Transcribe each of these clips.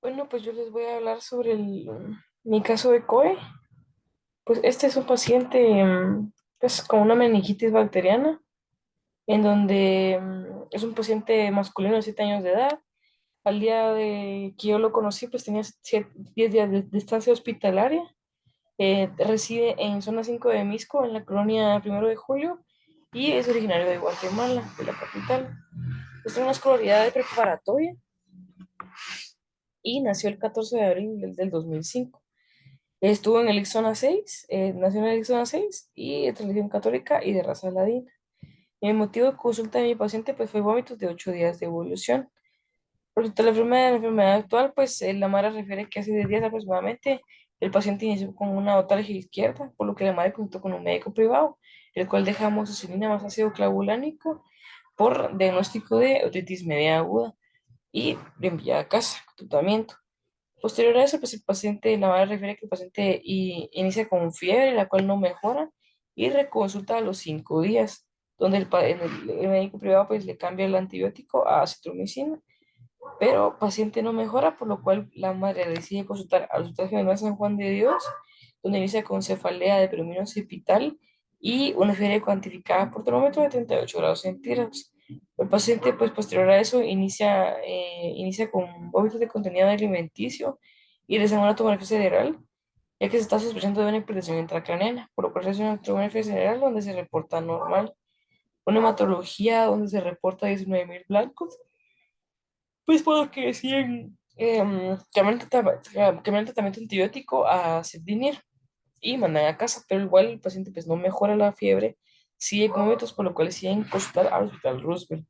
Bueno, pues yo les voy a hablar sobre mi caso de COE. Pues este es un paciente pues, con una meningitis bacteriana, en donde es un paciente masculino de 7 años de edad. Al día de que yo lo conocí, pues tenía 10 días de estancia hospitalaria. Reside en zona 5 de Misco, en la colonia 1 de Julio, y es originario de Guatemala, de la capital. Pues tiene una escolaridad de preparatoria y nació el 14 de abril del 2005. Estuvo en el Ixona 6, nació en el Ixona 6 y es de religión católica y de raza ladina. El motivo de consulta de mi paciente pues, fue vómitos de 8 días de evolución. Respecto a la enfermedad actual, pues la Mara refiere que hace 10 días aproximadamente el paciente inició con una otalgia izquierda, por lo que la madre consultó con un médico privado, el cual deja amoxicilina más ácido clavulánico por diagnóstico de otitis media aguda y le envía a casa con tratamiento. Posterior a eso, pues el paciente, la madre refiere que el paciente inicia con fiebre, la cual no mejora, y reconsulta a los 5 días, donde el médico privado pues le cambia el antibiótico a acitromicina, pero el paciente no mejora, por lo cual la madre decide consultar al Hospital General San Juan de Dios, donde inicia con cefalea de predominio occipital y una fiebre cuantificada por termómetro de 38 grados centígrados. El paciente, pues posterior a eso, inicia con vómitos de contenido alimenticio y les una tomografía cerebral, ya que se está sospechando de una hipertensión intracraneana, por lo cual es una tomografía cerebral donde se reporta normal. Una hematología donde se reporta 19.000 blancos, pues por lo que decían cambian el tratamiento antibiótico a Cefdinir y mandan a casa, pero igual el paciente pues no mejora la fiebre, sigue con vómitos, por lo cual deciden consultar al Hospital Roosevelt.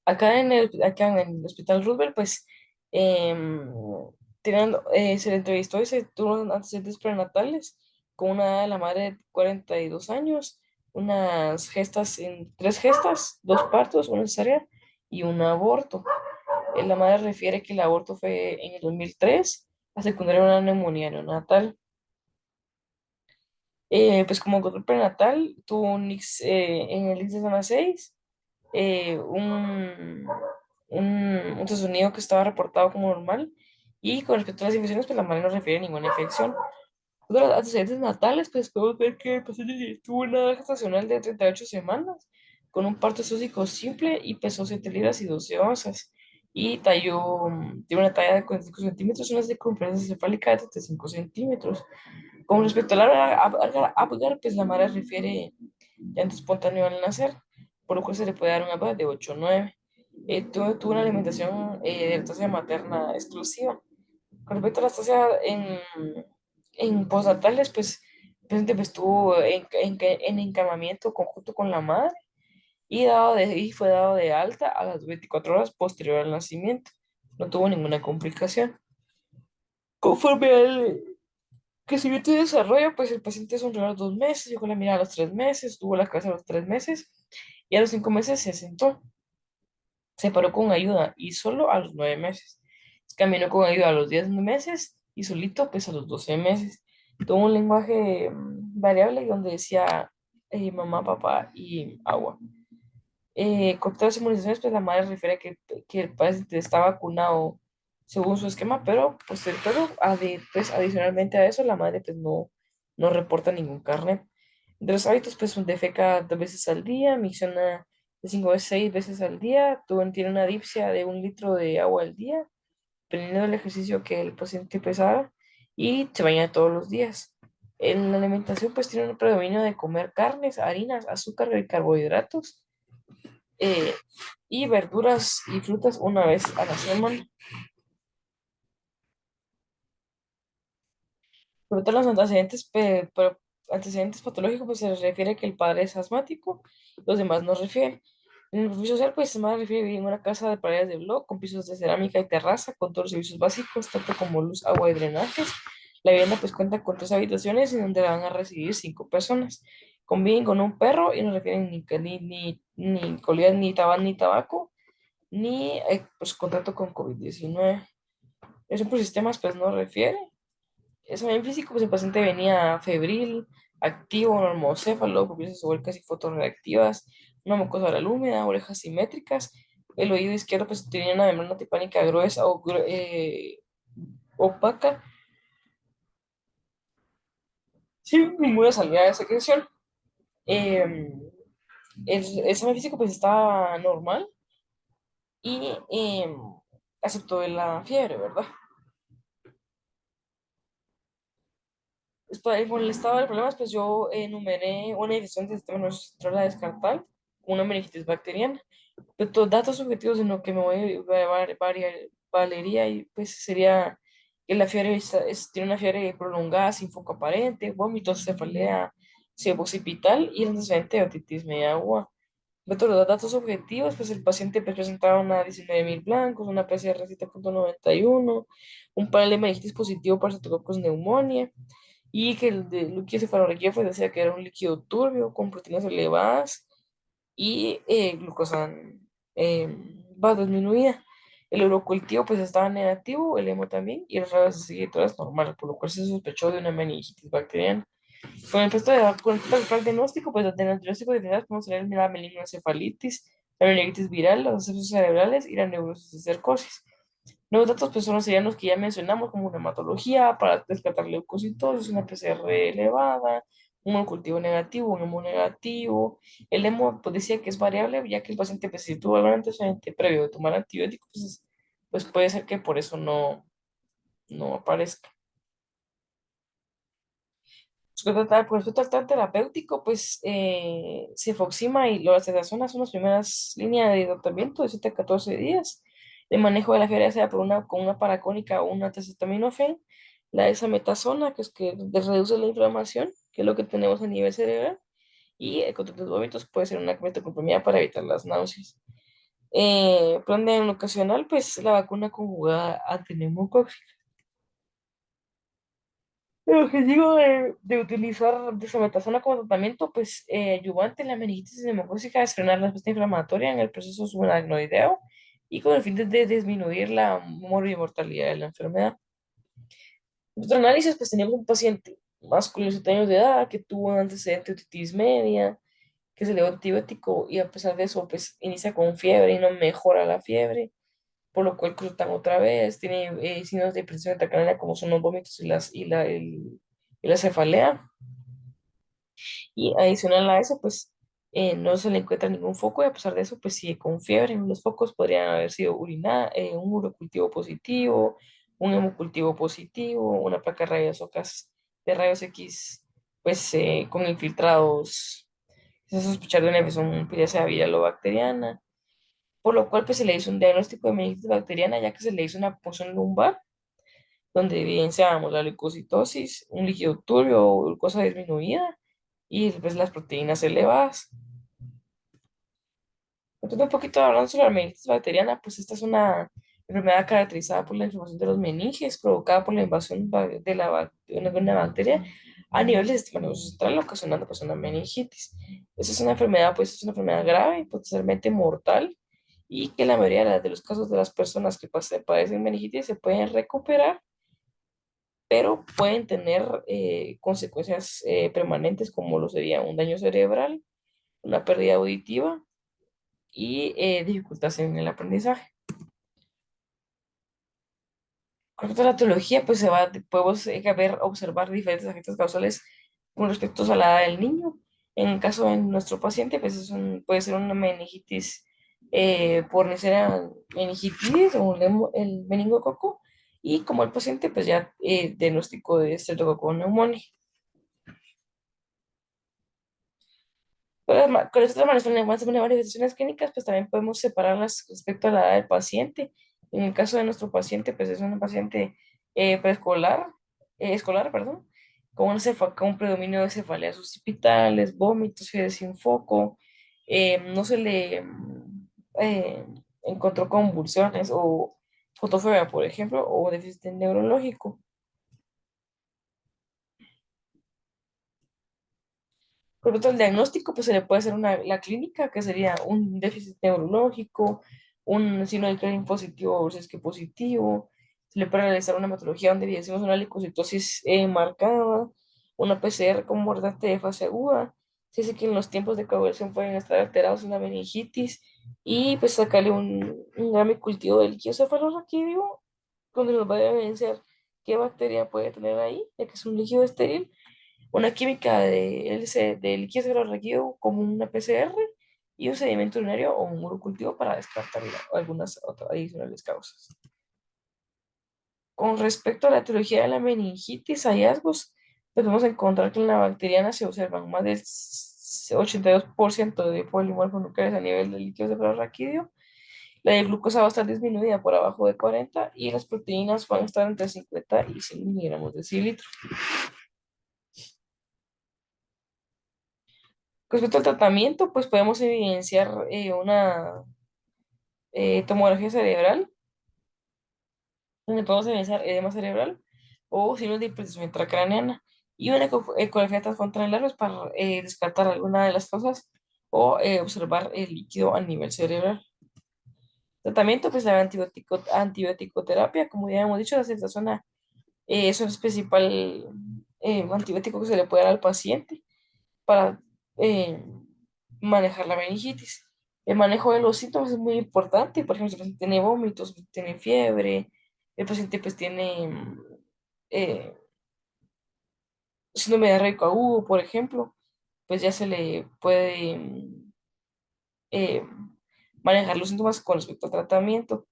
Acá en el Hospital Roosevelt, pues em, se le entrevistó y se tuvo antecedentes prenatales con una edad de la madre de 42 años, tres gestas, dos partos, una cesárea y un aborto. La madre refiere que el aborto fue en el 2003, a secundaria de una neumonía neonatal. Pues como control prenatal, tuvo en el índice de zona 6, un ultrasonido que estaba reportado como normal. Y con respecto a las infecciones, pues la madre no refiere a ninguna infección. De los antecedentes natales, pues podemos ver que el paciente tuvo una edad gestacional de 38 semanas, con un parto estómago simple y pesó 7 libras y 12 onzas. Y tiene una talla de 45 centímetros, una circunferencia cefálica de 35 centímetros. Con respecto a Apgar, pues la madre refiere llanto espontáneo al nacer, por lo cual se le puede dar una Apgar de 8 o 9. Tuvo una alimentación de lactancia materna exclusiva. Con respecto a la estancia en postnatales, pues el paciente pues, estuvo en encamamiento conjunto con la madre y fue dado de alta a las 24 horas posterior al nacimiento. No tuvo ninguna complicación. Conforme al crecimiento y desarrollo, pues el paciente sonrió a los 2 meses, llegó la mirada a los 3 meses, tuvo la cabeza a los 3 meses y a los 5 meses se sentó. Se paró con ayuda y solo a los 9 meses. Caminó con ayuda a los 10 meses y solito pues a los 12 meses. Tuvo un lenguaje variable donde decía mamá, papá y agua. Con todas las inmunizaciones, pues la madre refiere que el paciente está vacunado según su esquema, pero adicionalmente a eso, la madre pues no reporta ningún carnet. De los hábitos, pues defeca 2 veces al día, micciona de 5 a 6 veces al día, tiene una dipsia de 1 litro de agua al día, dependiendo del ejercicio que el paciente pues haga, y se baña todos los días. En la alimentación, pues tiene un predominio de comer carnes, harinas, azúcar y carbohidratos, eh, y verduras y frutas una vez a la semana. Por otro, los antecedentes patológicos, pues se les refiere que el padre es asmático, los demás no refieren. En el perfil social, pues se me refiere vivir en una casa de paredes de bloc, con pisos de cerámica y terraza, con todos los servicios básicos, tanto como luz, agua y drenajes. La vivienda pues cuenta con 3 habitaciones en donde van a residir 5 personas. Conviven con un perro y no refieren ni colillas, ni tabaco, ni pues contacto con COVID-19. Eso por sistemas pues no refiere. Eso en físico, pues el paciente venía febril, activo, normocéfalo, pupillas orbicas y fotorreactivas, una mucosa oral húmeda, orejas simétricas, el oído izquierdo pues tenía una membrana tipánica gruesa o opaca, sin ninguna salida de secreción. Eh, el examen físico pues estaba normal y aceptó de la fiebre, ¿verdad? Después, con el estado de problemas, pues yo enumeré una infección del sistema nervioso central a descartar, una meningitis bacteriana. Pero todos datos subjetivos en lo que me voy a valería y pues sería que la fiebre tiene una fiebre prolongada sin foco aparente, vómitos, cefalea, sebo occipital y el antecedente de otitis media aguda. De todos los datos objetivos, pues el paciente pues, presentaba una 19.000 blancos, una PCR 7.91, un panel de meningitis positivo para Staphylococcus neumonía, y que el de líquido cefalorraquídeo pues decía que era un líquido turbio con proteínas elevadas y glucosa eh, va disminuida. El urocultivo pues estaba negativo, el hemo también, y el rayos seguidores normal, por lo cual se sospechó de una meningitis bacteriana. Con respecto al diagnóstico, pues del diagnóstico de enfermedades podemos tener la meningoencefalitis, la meningitis viral, los abscesos cerebrales y la neurosis de cercosis. Nuevos datos pues solo serían los que ya mencionamos, como una hematología para descartar leucocitosis, una PCR elevada, un cultivo negativo, un hemo negativo. El hemo pues decía que es variable, ya que el paciente pues, si tuvo algún antecedente previo de tomar antibióticos, pues puede ser que por eso no aparezca. Por respecto al tratamiento terapéutico, pues cefoxima y lorazepam son las primeras líneas de tratamiento de 7 a 14 días. El manejo de la fiebre, ya sea con una paracónica o una acetaminofén. La desametasona, que es que reduce la inflamación, que es lo que tenemos a nivel cerebral. Y el control de los vómitos puede ser una metoclopramida para evitar las náuseas. Plan de ocasional, pues la vacuna conjugada a neumocóxica. El objetivo de utilizar dexametasona como tratamiento, pues, ayudante en la meningitis neumocócica es frenar la respuesta inflamatoria en el proceso subaracnoideo y con el fin de disminuir la mortalidad de la enfermedad. En otro análisis, pues, teníamos un paciente masculino de 7 años de edad que tuvo un antecedente de otitis media, que se le dio antibiótico y a pesar de eso, pues, inicia con fiebre y no mejora la fiebre, por lo cual crutan otra vez, tiene signos de presión intracraniana como son los vómitos y la cefalea. Y adicional a eso, pues no se le encuentra ningún foco y a pesar de eso, pues sigue con fiebre. Los focos podrían haber sido un urocultivo positivo, un hemocultivo positivo, una placa de de rayos X, pues con infiltrados. Se sospechar de una infección, ya sea viral o bacteriana, por lo cual pues se le hizo un diagnóstico de meningitis bacteriana, ya que se le hizo una punción lumbar, donde evidenciábamos la leucocitosis, un líquido turbio o glucosa disminuida y pues las proteínas elevadas. Entonces, un poquito hablando sobre la meningitis bacteriana, pues esta es una enfermedad caracterizada por la inflamación de los meninges provocada por la invasión de una bacteria a nivel del sistema nervioso central, ocasionando pues una meningitis. Esa es una enfermedad, pues es una enfermedad grave, potencialmente mortal, y que la mayoría de los casos de las personas que padecen meningitis se pueden recuperar, pero pueden tener consecuencias permanentes como lo sería un daño cerebral, una pérdida auditiva y dificultades en el aprendizaje. Con respecto a la etiología, pues podemos observar diferentes agentes causales con respecto a la edad del niño. En el caso de nuestro paciente, pues puede ser una meningitis por Neisseria meningitis o el meningococo. Y como el paciente, pues ya diagnóstico de estreptococo neumonía. Con estas manifestaciones clínicas, pues también podemos separarlas respecto a la edad del paciente. En el caso de nuestro paciente, pues es un paciente preescolar, escolar, perdón, con un predominio de cefaleas occipitales, vómitos, fiebre sin foco, no se le eh, encontró convulsiones o fotofobia, por ejemplo, o déficit neurológico. Con respecto al diagnóstico, pues se le puede hacer la clínica, que sería un déficit neurológico, un signo de Klein positivo versus que positivo. Se le puede realizar una hematología donde evidenciamos una leucocitosis marcada, una PCR con mordante de fase aguda. Se dice que en los tiempos de coagulación pueden estar alterados, una meningitis y pues sacarle un gramo cultivo del líquido cefalorraquídeo, donde nos va a evidenciar qué bacteria puede tener ahí, ya que es un líquido estéril, una química de líquido cefalorraquídeo como una PCR y un sedimento urinario o un urocultivo para descartar algunas otras adicionales causas. Con respecto a la etiología de la meningitis, hallazgos, pues podemos encontrar que en la bacteriana se observan más del 82% de polimorfos nucleares a nivel del líquido cefalorraquídeo. La de glucosa va a estar disminuida por abajo de 40 y las proteínas van a estar entre 50 y 100 miligramos de cilitro. Con respecto al tratamiento, pues podemos evidenciar una tomografía cerebral, donde podemos evidenciar edema cerebral o signos de hipertensión intracraneana y una ecografía transfrontal larga para descartar alguna de las causas o observar el líquido a nivel cerebral. Tratamiento, pues la antibiótico-terapia, como ya hemos dicho, la zona es el principal antibiótico que se le puede dar al paciente para eh, manejar la meningitis. El manejo de los síntomas es muy importante. Por ejemplo, si el paciente tiene vómitos, tiene fiebre, el paciente pues tiene eh, síndrome diarreico agudo, por ejemplo, pues ya se le puede eh, manejar los síntomas con respecto al tratamiento.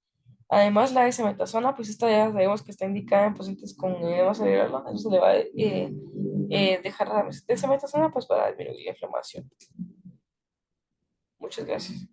Además, la dexametasona, pues esta ya sabemos que está indicada en pacientes con edema cerebral, ¿no? Entonces se le va a dejar la dexametasona pues para disminuir la inflamación. Muchas gracias.